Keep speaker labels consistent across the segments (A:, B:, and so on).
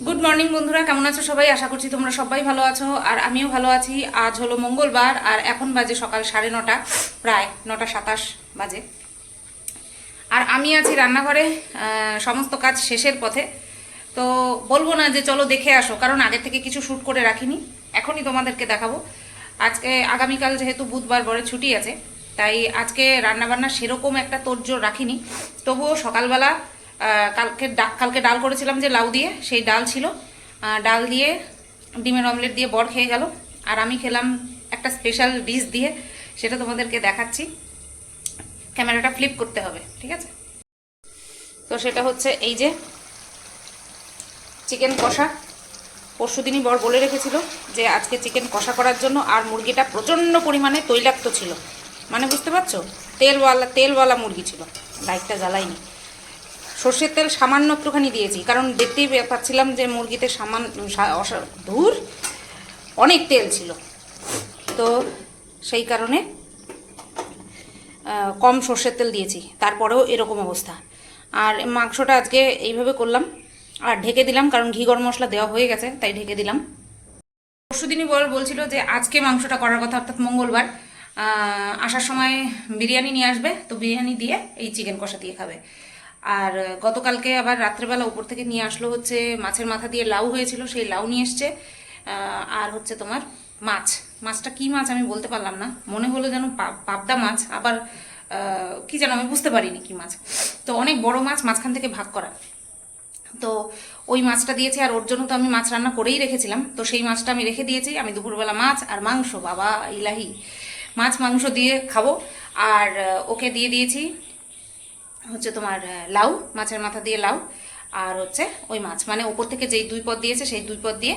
A: Good morning বন্ধুরা, কেমন আছো সবাই? আশা করছি তোমরা সবাই ভালো আছো আর আমিও ভালো আছি। আজ হলো মঙ্গলবার আর এখন বাজে সকাল 9:30, প্রায় 9:27 বাজে। আর আমি আছি রান্নাঘরে, সমস্ত কাজ শেষের পথে। তো বলবো না যে চলো দেখে আসো, কারণ আগে থেকে কিছু শ্যুট করে রাখিনি, এখনই তোমাদেরকে দেখাবো। আজকে আগামীকাল যেহেতু বুধবার বড় ছুটি আছে, তাই আজকে রান্নাবান্না সেরকম একটা তোড়জোড় রাখিনি। তবুও সকালবেলা কালকে ডাল করেছিলাম যে লাউ দিয়ে, সেই ডাল ছিল। ডাল দিয়ে ডিমের অমলেট দিয়ে বর খেয়ে গেল, আর আমি খেলাম একটা স্পেশাল ডিশ দিয়ে, সেটা তোমাদেরকে দেখাচ্ছি। ক্যামেরাটা ফ্লিপ করতে হবে, ঠিক আছে? তো সেটা হচ্ছে এই যে চিকেন কষা। পরশুদিনই বর বলে রেখেছিল যে আজকে চিকেন কষা করার জন্য, আর মুরগিটা প্রচণ্ড পরিমাণে তৈলাক্ত ছিল, মানে বুঝতে পারছো, তেলওয়ালা মুরগি ছিল। লাইটটা জ্বালাইনি। সর্ষের তেল সামান্য একটুখানি দিয়েছি, কারণ দেখতেই পাচ্ছিলাম যে মুরগিতে ধুর অনেক তেল ছিল, তো সেই কারণে কম সর্ষের তেল দিয়েছি। তারপরেও এরকম অবস্থা। আর মাংসটা আজকে এইভাবে করলাম আর ঢেকে দিলাম, কারণ ঘি গরম মশলা দেওয়া হয়ে গেছে, তাই ঢেকে দিলাম। পরশুদিনই বলছিল যে আজকে মাংসটা করার কথা, অর্থাৎ মঙ্গলবার। আসার সময় বিরিয়ানি নিয়ে আসবে, তো বিরিয়ানি দিয়ে এই চিকেন কষা দিয়ে খাবে। আর গতকালকে আবার রাত্রেবেলা উপর থেকে নিয়ে আসলো হচ্ছে মাছের মাথা দিয়ে লাউ হয়েছিল, সেই লাউ নিয়ে এসছে। আর হচ্ছে তোমার মাছটা কি মাছ আমি বলতে পারলাম না, মনে হলো যেন পাবদা মাছ, আবার কি যেন আমি বুঝতে পারিনি কি মাছ। তো অনেক বড় মাছ, মাঝখান থেকে ভাগ করা। তো ওই মাছটা দিয়েছে, আর ওর জন্য তো আমি মাছ রান্না করেই রেখেছিলাম, তো সেই মাছটা আমি রেখে দিয়েছি। আমি দুপুরবেলা মাছ আর মাংস, বাবা ইলাহি, মাছ মাংস দিয়ে খাবো। আর ওকে দিয়ে দিয়েছি হচ্ছে তোমার লাউ, মাছের মাথা দিয়ে লাউ, আর হচ্ছে ওই মাছ, মানে ওপর থেকে যেই 2 পদ দিয়েছে সেই 2 পদ দিয়ে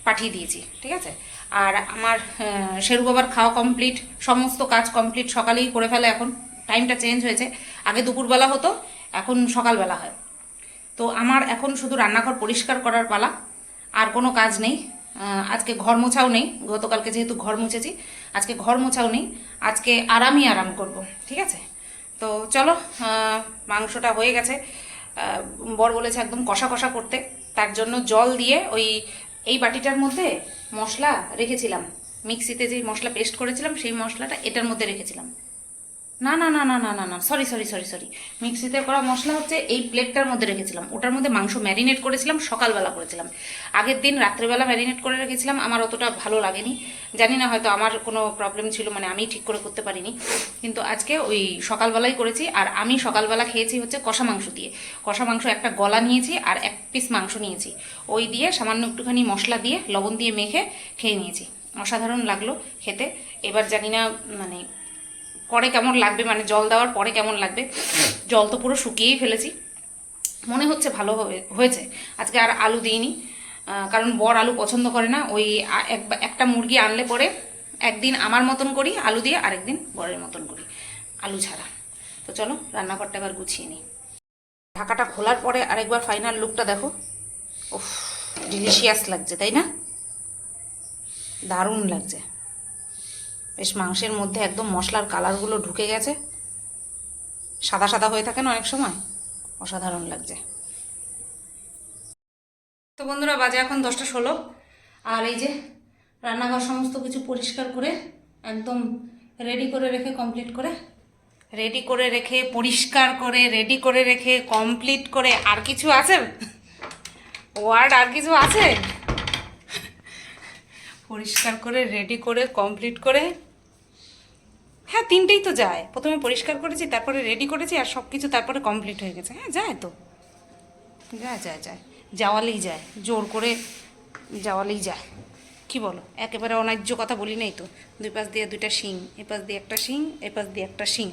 A: পাঠিয়ে দিয়েছি, ঠিক আছে? আর আমার শেরু বাবার খাওয়া কমপ্লিট, সমস্ত কাজ কমপ্লিট, সকালেই করে ফেলে। এখন টাইমটা চেঞ্জ হয়েছে, আগে দুপুরবেলা হতো, এখন সকালবেলা হয়। তো আমার এখন শুধু রান্নাঘর পরিষ্কার করার পালা, আর কোনো কাজ নেই। আজকে ঘর মোছাও নেই, গতকালকে যেহেতু ঘর মুছেছি, আজকে ঘর মোছাও নেই। আজকে আরাম করব, ঠিক আছে? তো চলো, মাংসটা হয়ে গেছে। বর বলেছে একদম কষা কষা করতে, তার জন্য জল দিয়ে এই বাটিটার মধ্যে মশলা রেখেছিলাম, মিক্সিতে যে মশলা পেস্ট করেছিলাম সেই মশলাটা এটার মধ্যে রেখেছিলাম। না না না না না না না, সরি, মিক্সিতে করা মশলা হচ্ছে এই প্লেটটার মধ্যে রেখেছিলাম, ওটার মধ্যে মাংস ম্যারিনেট করেছিলাম, সকালবেলা করেছিলাম। আগের দিন রাত্রেবেলা ম্যারিনেট করে রেখেছিলাম, আমার অতটা ভালো লাগেনি, জানি না, হয়তো আমার কোনো প্রবলেম ছিল, মানে আমি ঠিক করে করতে পারিনি। কিন্তু আজকে ওই সকালবেলাই করেছি। আর আমি সকালবেলা খেয়েছি হচ্ছে কষা মাংস দিয়ে। কষা মাংস একটা গলা নিয়েছি আর 1 পিস মাংস নিয়েছি, ওই দিয়ে সামান্য একটুখানি মশলা দিয়ে লবণ দিয়ে মেখে খেয়ে নিয়েছি। অসাধারণ লাগলো খেতে। এবার জানি না মানে পরে কেমন লাগবে, মানে জল দেওয়ার পরে কেমন লাগবে। জল তো পুরো শুকিয়েই ফেলেছি, মনে হচ্ছে ভালো হয়েছে। আজকে আর আলু দিইনি, কারণ বর আলু পছন্দ করে না। ওই একটা মুরগি আনলে পরে একদিন আমার মতন করি আলু দিয়ে, আরেকদিন বরের মতন করি আলু ছাড়া। তো চলো রান্নাঘরটা এবার গুছিয়ে নিই। ঢাকাটা খোলার পরে আরেকবার ফাইনাল লুকটা দেখো। উফ, ডিলিশিয়াস লাগছে, তাই না? দারুণ লাগছে। বেশ মাংসের মধ্যে একদম মশলার কালারগুলো ঢুকে গেছে, সাদা সাদা হয়ে থাকে না অনেক সময়, অসাধারণ লাগছে। তো বন্ধুরা, বাজে এখন 10টা 16, আর এই যে রান্নাঘর সমস্ত কিছু পরিষ্কার করে একদম রেডি করে রেখে পরিষ্কার করে রেডি করে রেখে কমপ্লিট করে, আর কিছু আছে ওয়ার্ড, আর কিছু আছে? পরিষ্কার করে রেডি করে কমপ্লিট করে, হ্যাঁ 3টেই তো যায়। প্রথমে পরিষ্কার করেছি, তারপরে রেডি করেছি, আর সব কিছু তারপরে কমপ্লিট হয়ে গেছে। হ্যাঁ যায় তো, যায়, যাওয়ালেই যায়, জোর করে যাওয়ালেই যায়। কি বলো, একেবারে অন্যায্য কথা বলি নেই তো। 2 পাশ দিয়ে 2টা শিং, এপাশ দিয়ে একটা শিং, এপাশ দিয়ে একটা শিং,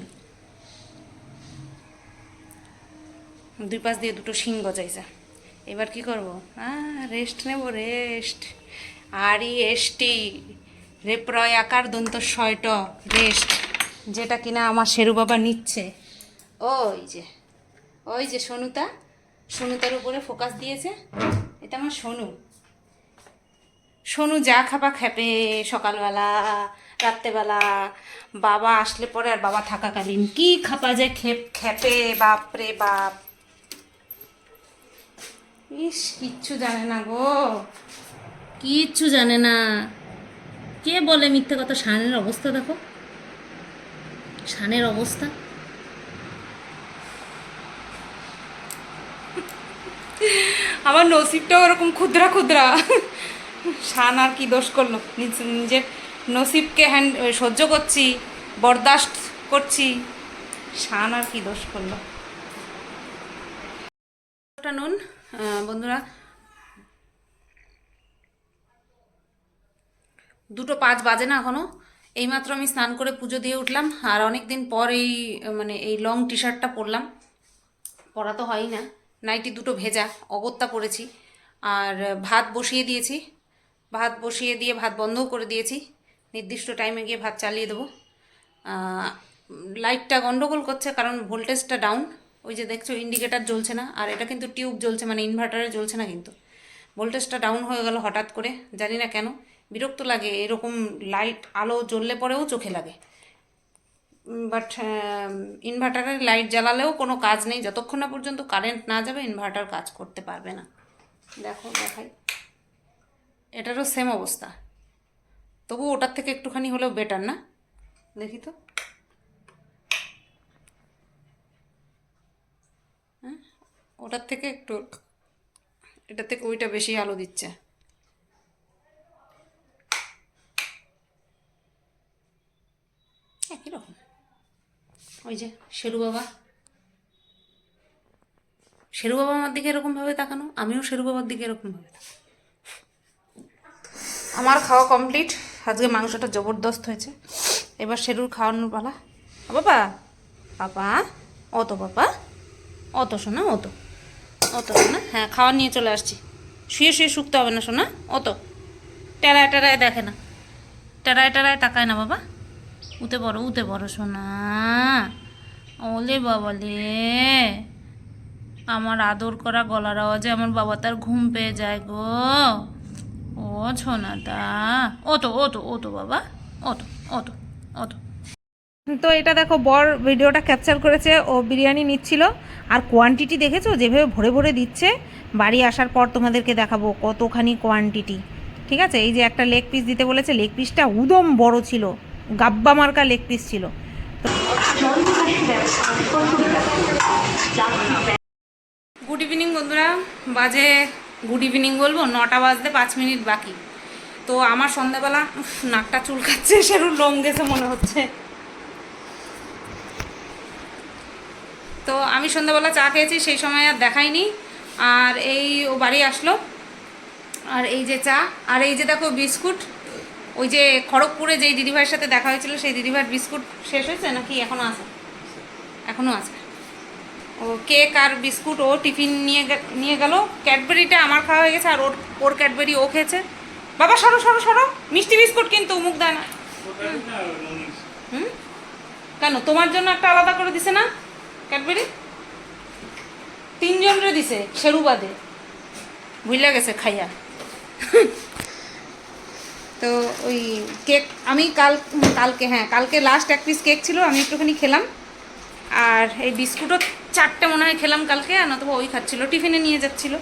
A: 2 পাশ দিয়ে 2টো শিং গজাইছে। এবার কি করব? রেস্ট নেব, রেস্ট। REST, রেপ্রয় আকার দন্ত শয়ট, রেস্ট, যেটা কিনা আমার শেরু বাবা নিচ্ছে। ওই যে সোনুতার উপরে ফোকাস দিয়েছে, এটা আমার সোনু যা খাবা খেপে, সকালবেলা রাত্রেবেলা, বাবা আসলে পরে আর বাবা থাকাকালীন কি খাপা যে খেপে, বাপ রে বাপ। ইস, কিচ্ছু জানে না গো, কিচ্ছু জানে না। কে বলে মিথ্যে কথা? শানের অবস্থা দেখো, শানের অবস্থা। আমার নসিবটাও ওরকম ক্ষুদ্রা ক্ষুদ্রা। শান আর কি দোষ করলো? নিজের নসিবকে সহ্য করছি, বরদাস্ত করছি। শান আর কি দোষ করলো? নুন বন্ধুরা, 2:05 বাজে না এখনো। এইমাত্র আমি স্নান করে পুজো দিয়ে উঠলাম, আর অনেক দিন পর এই লং টি শার্টটা পরলাম। পরা তো হয়ই না, নাইটি দুটো ভেজা অগত্যা পরেছি। আর ভাত বসিয়ে দিয়েছি, ভাত বসিয়ে দিয়ে ভাত বন্ধও করে দিয়েছি। নির্দিষ্ট টাইমে গিয়ে ভাত চালিয়ে দেবো। লাইটটা গন্ডগোল করছে কারণ ভোল্টেজটা ডাউন। ওই যে দেখছো ইন্ডিকেটার জ্বলছে না, আর এটা কিন্তু টিউব জ্বলছে, মানে ইনভার্টারে জ্বলছে না। কিন্তু ভোল্টেজটা ডাউন হয়ে গেল হঠাৎ করে, জানি না কেন। বিরক্ত লাগে এরকম লাইট আলো জ্বললে পরেও চোখে লাগে। বাট ইনভার্টারের লাইট জ্বালালেও কোনো কাজ নেই, যতক্ষণ না পর্যন্ত কারেন্ট না যাবে ইনভার্টার কাজ করতে পারবে না। দেখো দেখাই, এটারও সেম অবস্থা, তবু ওটার থেকে একটুখানি হলেও বেটার না? দেখি তো, হ্যাঁ, ওটার থেকে একটু, এটার থেকে ওইটা বেশি আলো দিচ্ছে। একই রকম। ওই যে শেরু বাবা, শেরু বাবা আমার দিকে এরকমভাবে তাকানো, আমিও শেরু বাবার দিকে এরকমভাবে তাকানো। আমার খাওয়া কমপ্লিট, আজকে মাংসটা জবরদস্ত হয়েছে। এবার শেরুর খাওয়ানোর পালা। বাবা, পাপা, অত পাপা, অত শোনা, অত অত শোনা। হ্যাঁ, খাওয়া নিয়ে চলে আসছি। শুয়ে শুয়ে শুকতে হবে না শোনা, অত টেরায় টেরায় দেখে না, টেরায় টেরায় তাকায় না বাবা। উতে বড় শোনা। ওলে বাবা লে, আমার আদর করা গলার আওয়াজে আমার বাবা তার ঘুম পেয়ে যায় গো। ও ছোনাটা, অত অত অত বাবা, অত অত অত। তো এটা দেখো, বর ভিডিওটা ক্যাপচার করেছে, ও বিরিয়ানি নিচ্ছিল। আর কোয়ান্টিটি দেখেছো যেভাবে ভরে ভরে দিচ্ছে? বাড়ি আসার পর তোমাদেরকে দেখাবো কতখানি কোয়ান্টিটি। ঠিক আছে, এই যে একটা লেগ পিস দিতে বলেছে, লেগ পিসটা উদম বড় ছিল, গাব্বা মার্কা লেগ পিস ছিল। গুড ইভিনিং বন্ধুরা, বাজে, গুড ইভিনিং বলবো, 9টা বাজতে 5 মিনিট বাকি। তো আমার সন্ধ্যাবেলা নাকটা চুলকাচ্ছে, সেরকম লোম গেছে মনে হচ্ছে। তো আমি সন্ধ্যাবেলা চা খেয়েছি, সেই সময় আর দেখাইনি। আর এই ও বাড়ি আসলো, আর এই যে চা, আর এই যে দেখো বিস্কুট। ওই যে খড়গপুরে যেই দিদিভাইয়ের সাথে দেখা হয়েছিল, সেই দিদিভাইয়ের বিস্কুট শেষ হয়েছে নাকি এখনও আছে? এখনও আছে। ও কেক আর বিস্কুট ও টিফিন নিয়ে গেল। ক্যাডবেরিটা আমার খাওয়া হয়ে গেছে, আর ওর ক্যাডবেরি ও খেয়েছে। বাবা সরো সরো সরো, মিষ্টি বিস্কুট কিন্তু মুখ দেয় না। হুম, কেন তোমার জন্য একটা আলাদা করে দিছে না ক্যাডবেরি? 3 জনরে দিছে, শেরু বাদে, ভুলে গেছে খাইয়া। তো ওই কেক আমি কালকে লাস্ট এক পিস কেক ছিল, আমি একটুখানি খেলাম। আর এই বিস্কুটও 4টে মনে হয় খেলাম কালকে, আর নতুবা ওই খাচ্ছিল, টিফিনে নিয়ে যাচ্ছিল।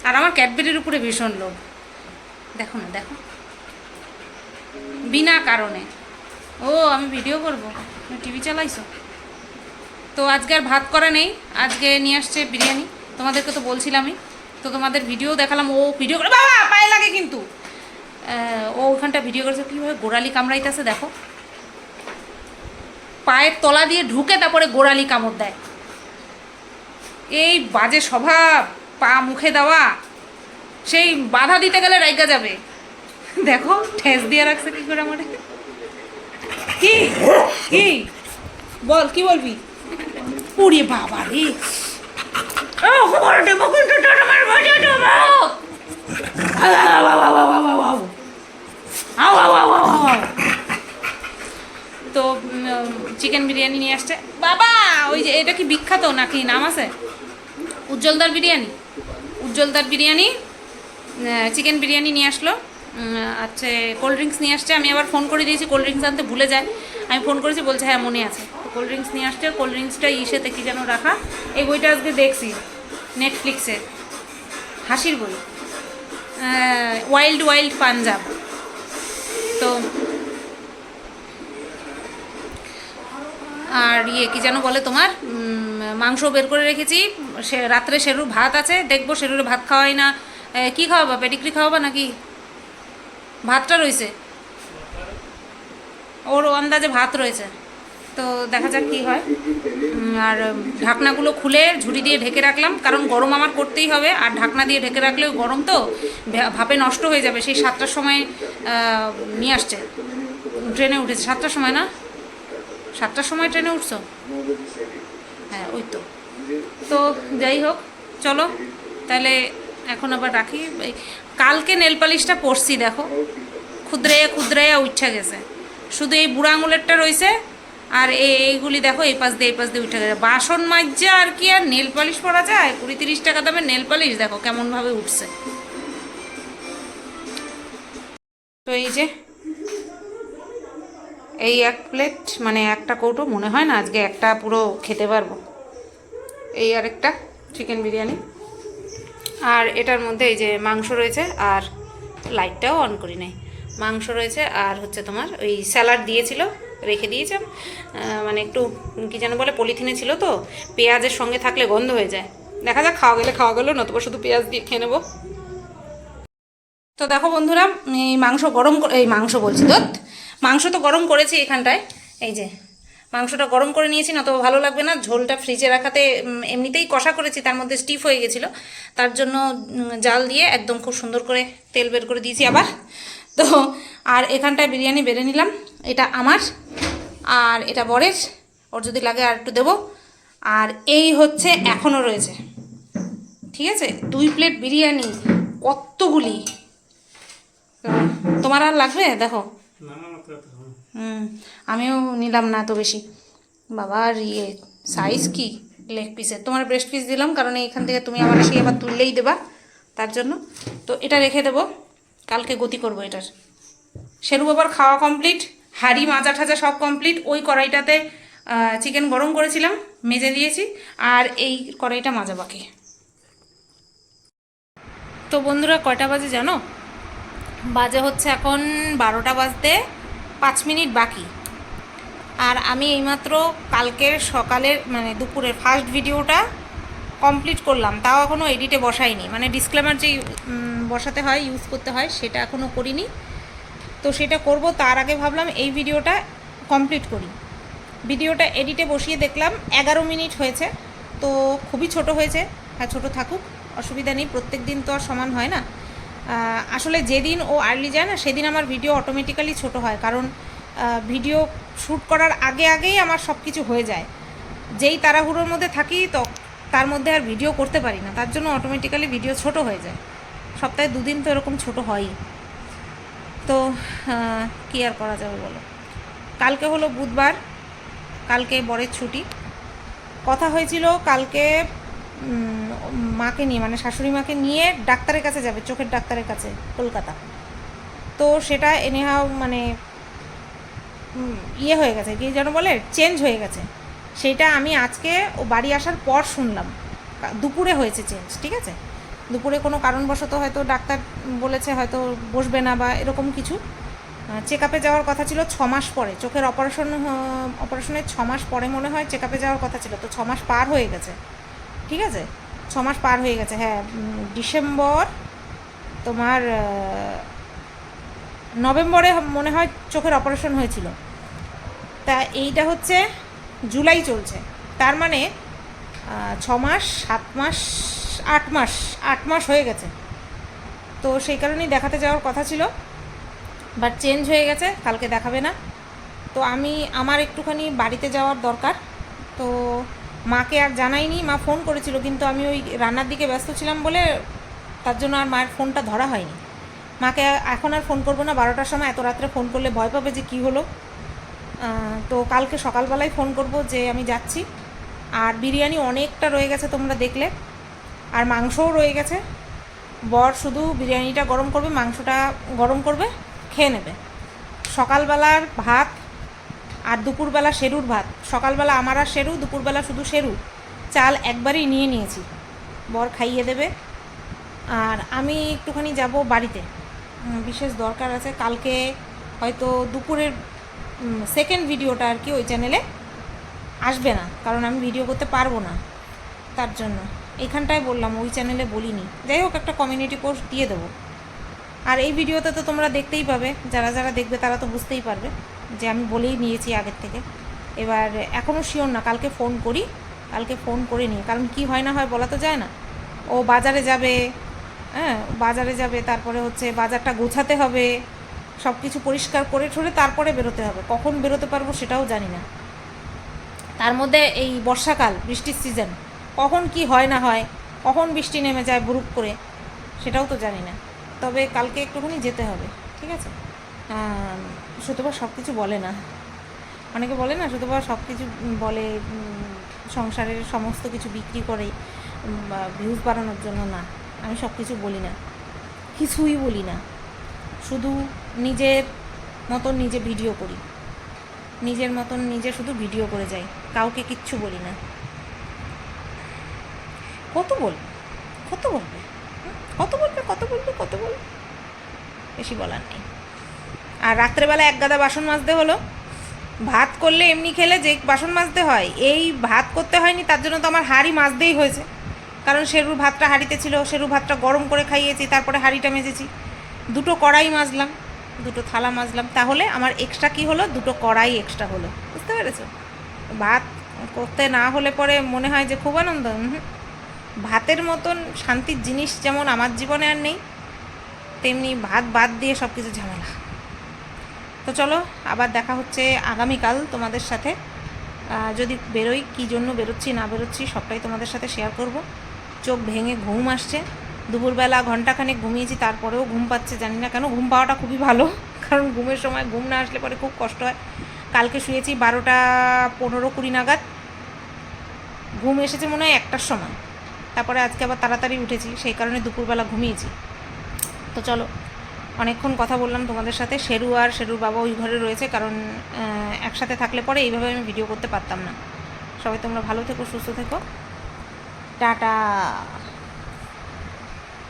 A: আর আমার ক্যাডবেরির উপরে ভীষণ লোভ, দেখো না, দেখো, বিনা কারণে। ও আমি ভিডিও করবো, টিভি চালাইছো? তো আজকে আর ভাত করা নেই, আজকে নিয়ে আসছে বিরিয়ানি, তোমাদেরকে তো বলছিলামই। তো তোমাদের ভিডিও দেখালাম, ও ভিডিও করে, বাবা পায়ে লাগে কিন্তু। ও ওখানটা ভিডিও করেছে, কীভাবে গোড়ালি কামড়াইতেছে দেখো, পায়ের তলা দিয়ে ঢুকে তারপরে গোড়ালি কামড় দেয়। এই বাজে স্বভাব, পা মুখে দেওয়া, সেই বাধা দিতে গেলে রাইগা যাবে। দেখো ঠেস দিয়ে রাখছে কি করে আমার। কি কি বল, কি বলবি? পুড়িয়ে বাবা রে, তো চিকেন বিরিয়ানি নিয়ে আসছে বাবা। ওই যে এটা কি বিখ্যাত নাকি নাম আছে? উজ্জ্বলদার বিরিয়ানি, উজ্জ্বলদার বিরিয়ানি, চিকেন বিরিয়ানি নিয়ে আসলো। আচ্ছা, কোল্ড ড্রিঙ্কস নিয়ে আসছে। আমি আবার ফোন করে দিয়েছি, কোল্ড ড্রিঙ্কস আনতে ভুলে যায়। আমি ফোন করেছি, বলছে হ্যাঁ মনে আছে। কোল্ড ড্রিঙ্কস নিয়ে আসছে, কোল্ড ড্রিঙ্কসটা ইসেতে কি যেন রাখা, এই বইটা আজকে দেখছি নেটফ্লিক্সে, হাসির বই, ওয়াইল্ড ওয়াইল্ড পাঞ্জাব। তো আর কি যেন বলে তোমার, মাংস বের করে রেখেছি, সে রাত্রে শেরুর ভাত আছে, দেখবো শেরুরে ভাত খাওয়াই না, কি খাওয়াবা, পেডিগ্রি খাওয়াবা নাকি? ভাতটা রয়েছে, ওর আন্দাজে ভাত রয়েছে, তো দেখা যাক কী হয়। আর ঢাকনাগুলো খুলে ঝুড়ি দিয়ে ঢেকে রাখলাম, কারণ গরম আমার করতেই হবে, আর ঢাকনা দিয়ে ঢেকে রাখলেও গরম তো ভাপে নষ্ট হয়ে যাবে। সেই 7টার সময় নিয়ে আসছে, ট্রেনে উঠেছে 7টার সময়, না 7টার সময় ট্রেনে উঠছো? হ্যাঁ ওই তো। তো যাই হোক, চলো তাহলে এখন আবার রাখি। কালকে নেল পালিশটা পরছি, দেখো ক্ষুদ্রাইয়া ক্ষুদ্রাইয়া উঠা গেছে, শুধু এই বুড়া আঙুলেরটা রয়েছে, আর এইগুলি দেখো এই পাশ দিয়ে উঠে গেছে। বাসন মাজা আর কি আর নেল পালিশ পরা যায়? 20-30 টাকা দামের নেল পালিশ দেখো কেমনভাবে উঠছে। তো এই যে এই 1 প্লেট, মানে একটা কৌটো, মনে হয় না আজকে একটা পুরো খেতে পারবো। এই আরেকটা চিকেন বিরিয়ানি, আর এটার মধ্যে এই যে মাংস রয়েছে, আর লাইটটাও অন করি নাই, মাংস রয়েছে, আর হচ্ছে তোমার ওই স্যালাড দিয়েছিল, রেখে দিয়েছিলাম, মানে একটু কী যেন বলে পলিথিনে ছিল তো, পেঁয়াজের সঙ্গে থাকলে গন্ধ হয়ে যায়। দেখা যাক, খাওয়া গেলো, নতুবা শুধু পেঁয়াজ দিয়ে খেয়ে নেবো। তো দেখো বন্ধুরা, এই মাংস গরম, এই মাংস বলছি তো, মাংস তো গরম করেছি এখানটায়, এই যে মাংসটা গরম করে নিয়েছি, না তো ভালো লাগবে না, ঝোলটা ফ্রিজে রাখাতে এমনিতেই কষা করেছি, তার মধ্যে স্টিফ হয়ে গেছিলো, তার জন্য জাল দিয়ে একদম খুব সুন্দর করে তেল বের করে দিয়েছি আবার। তো আর এখানটায় বিরিয়ানি বেড়ে নিলাম, এটা আমার আর এটা বরের, ওর যদি লাগে আর একটু দেবো। আর এই হচ্ছে এখনও রয়েছে, ঠিক আছে, 2 প্লেট বিরিয়ানি, কতগুলি। তোমার আর লাগবে? দেখো, আমিও নিলাম না এত বেশি, বাবার সাইজ কি লেগ পিসের। তোমার ব্রেস্ট পিস দিলাম, কারণ এইখান থেকে তুমি আমার এসে আবার তুললেই দেবা, তার জন্য। তো এটা রেখে দেবো, কালকে গতি করবো এটার। শেরু বাবার খাওয়া কমপ্লিট, হাঁড়ি মাজা ঠাজা সব কমপ্লিট। ওই কড়াইটাতে চিকেন গরম করেছিলাম, মেজে দিয়েছি, আর এই কড়াইটা মাজা বাকি। তো বন্ধুরা কয়টা বাজে জানো? বাজে হচ্ছে এখন 12টা বাজতে 5 মিনিট বাকি। আর আমি এইমাত্র কালকের সকালের, মানে দুপুরের ফার্স্ট ভিডিওটা কমপ্লিট করলাম, তাও এখনও এডিটে বসাইনি, মানে ডিসক্লেমার যে বসাতে হয়, ইউজ করতে হয়, সেটা এখনও করিনি। তো সেটা করব, তার আগে ভাবলাম এই ভিডিওটা কমপ্লিট করি। ভিডিওটা এডিটে বসিয়ে দেখলাম 11 মিনিট হয়েছে, তো খুবই ছোট হয়েছে। হ্যাঁ, ছোট থাকুক, অসুবিধা নেই, প্রত্যেক দিন তো আর সমান হয় না। আসলে যেদিন ও আর্লি যায় না, সেদিন আমার ভিডিও অটোমেটিক্যালি ছোট হয়, কারণ ভিডিও শ্যুট করার আগেই আমার সব কিছু হয়ে যায়। যেই তাড়াহুড়োর মধ্যে থাকি, তো তার মধ্যে আর ভিডিও করতে পারি না, তার জন্য অটোমেটিক্যালি ভিডিও ছোট হয়ে যায়। সপ্তাহে 2 দিন তো এরকম ছোট হয়ই। তো কী আর করা যাবে বলো। কালকে হলো বুধবার, কালকে বরের ছুটি। কথা হয়েছিল কালকে মাকে নিয়ে, মানে শাশুড়ি মাকে নিয়ে ডাক্তারের কাছে যাবে, চোখের ডাক্তারের কাছে, কলকাতা। তো সেটা এনেহাও মানে হয়ে গেছে, কি যেন বলে, চেঞ্জ হয়ে গেছে। সেটা আমি আজকে ও বাড়ি আসার পর শুনলাম, দুপুরে হয়েছে চেঞ্জ, ঠিক আছে। দুপুরে কোনো কারণবশত হয়তো ডাক্তার বলেছে হয়তো বসবে না বা এরকম কিছু। চেক আপে যাওয়ার কথা ছিল 6 মাস পরে, চোখের অপারেশনের 6 মাস পরে মনে হয় চেক আপে যাওয়ার কথা ছিল। তো 6 মাস পার হয়ে গেছে, ঠিক আছে, 6 মাস পার হয়ে গেছে। হ্যাঁ, ডিসেম্বর তোমার নভেম্বরে মনে হয় চোখের অপারেশন হয়েছিল, তা এইটা হচ্ছে জুলাই চলছে, তার মানে 6 মাস 7 মাস 8 মাস হয়ে গেছে। তো সেই কারণেই দেখাতে যাওয়ার কথা ছিল, বাট চেঞ্জ হয়ে গেছে, কালকে দেখাবে না। তো আমার একটুখানি বাড়িতে যাওয়ার দরকার, তো মাকে আর জানাইনি। মা ফোন করেছিল, কিন্তু আমি ওই রান্নার দিকে ব্যস্ত ছিলাম বলে তার জন্য আর মায়ের ফোনটা ধরা হয়নি। মাকে এখন আর ফোন করবো না, 12টার সময়, এত রাত্রে ফোন করলে ভয় পাবে যে কী হলো। তো কালকে সকালবেলায় ফোন করব যে আমি যাচ্ছি। আর বিরিয়ানি অনেকটা রয়ে গেছে, তোমরা দেখলে, আর মাংসও রয়ে গেছে। বর শুধু বিরিয়ানিটা গরম করবে, মাংসটা গরম করবে, খেয়ে নেবে। সকালবেলার ভাত আর দুপুরবেলা শেরুর ভাত, সকালবেলা আমার আর শেরু, দুপুরবেলা শুধু শেরু, চাল একবারই নিয়ে নিয়েছি, বর খাইয়ে দেবে। আর আমি একটুখানি যাব বাড়িতে, বিশেষ দরকার আছে। কালকে হয়তো দুপুরের সেকেন্ড ভিডিওটা আর কি ওই চ্যানেলে আসবে না, কারণ আমি ভিডিও করতে পারবো না, তার জন্য এইখানটায় বললাম, ওই চ্যানেলে বলিনি। যাই হোক, একটা কমিউনিটি পোস্ট দিয়ে দেবো। আর এই ভিডিওতে তো তোমরা দেখতেই পাবে, যারা যারা দেখবে তারা তো বুঝতেই পারবে যে আমি বলেই নিয়েছি আগের থেকে। এবার এখনও শিওর না, কালকে ফোন করি, কালকে ফোন করে নিই, কারণ কি হয় না হয় বলা তো যায় না। ও বাজারে যাবে, হ্যাঁ বাজারে যাবে, তারপরে হচ্ছে বাজারটা গোছাতে হবে, সব কিছু পরিষ্কার করে ঠরে তারপরে বেরোতে হবে। কখন বেরোতে পারবো সেটাও জানি না। তার মধ্যে এই বর্ষাকাল, বৃষ্টির সিজন, কখন কি হয় না হয়, কখন বৃষ্টি নেমে যায় বুরুক করে, সেটাও তো জানি না। তবে কালকে একটুখানি যেতে হবে, ঠিক আছে। সুতপা সব কিছু বলে না, অনেকে বলে না সুতপা সব কিছু বলে, সংসারের সমস্ত কিছু বিক্রি করে ভিউজ বাড়ানোর জন্য। না, আমি সব কিছু বলি না, কিছুই বলি না, শুধু নিজের মতন নিজে ভিডিও করি, নিজের মতন নিজে শুধু ভিডিও করে যাই, কাউকে কিচ্ছু বলি না। কত বলবে, কত বলবে, কত বলবে, কত বলবে, কত বলবে, বেশি বলার নেই। আর রাত্রেবেলা এক গাদা বাসন মাজতে হলো। ভাত করলে এমনি খেলে যে বাসন মাজতে হয়, এই ভাত করতে হয়নি, তার জন্য তো আমার হাঁড়ি মাজতেই হয়েছে, কারণ শেরুর ভাতটা হাঁড়িতে ছিল, শেরুর ভাতটা গরম করে খাইয়েছি, তারপরে হাঁড়িটা মেজেছি, দুটো কড়াই মাজলাম, দুটো থালা মাজলাম, তাহলে আমার এক্সট্রা কি হলো, দুটো কড়াই এক্সট্রা হলো, বুঝতে পেরেছো। ভাত করতে না হলে পরে মনে হয় যে খুব আনন্দ। ভাতের মতন শান্তির জিনিস যেমন আমার জীবনে আর নেই, তেমনি ভাত বাদ দিয়ে সব কিছু ঝামেলা। তো চলো, আবার দেখা হচ্ছে আগামীকাল তোমাদের সাথে। যদি বেরোই, কী জন্য বেরোচ্ছি না বেরোচ্ছি সবটাই তোমাদের সাথে শেয়ার করব। চোখ ভেঙে ঘুম আসছে, দুপুরবেলা ঘন্টাখানেক ঘুমিয়েছি, তারপরেও ঘুম পাচ্ছে, জানি না কেন। ঘুম পাওয়াটা খুবই ভালো, কারণ ঘুমের সময় ঘুম না আসলে পরে খুব কষ্ট হয়। কালকে শুয়েছি 12:15-20 নাগাদ, ঘুম এসেছে মনে হয় 1টার সময়, তারপরে আজকে আবার তাড়াতাড়ি উঠেছি, সেই কারণে দুপুরবেলা ঘুমিয়েছি। তো চলো, অনেকক্ষণ কথা বললাম তোমাদের সাথে। শেরু আর শেরুর বাবা ওই ঘরে রয়েছে, কারণ একসাথে থাকলে পরে এইভাবে আমি ভিডিও করতে পারতাম না। সবাই তোমরা ভালো থেকো, সুস্থ থেকো, টাটা।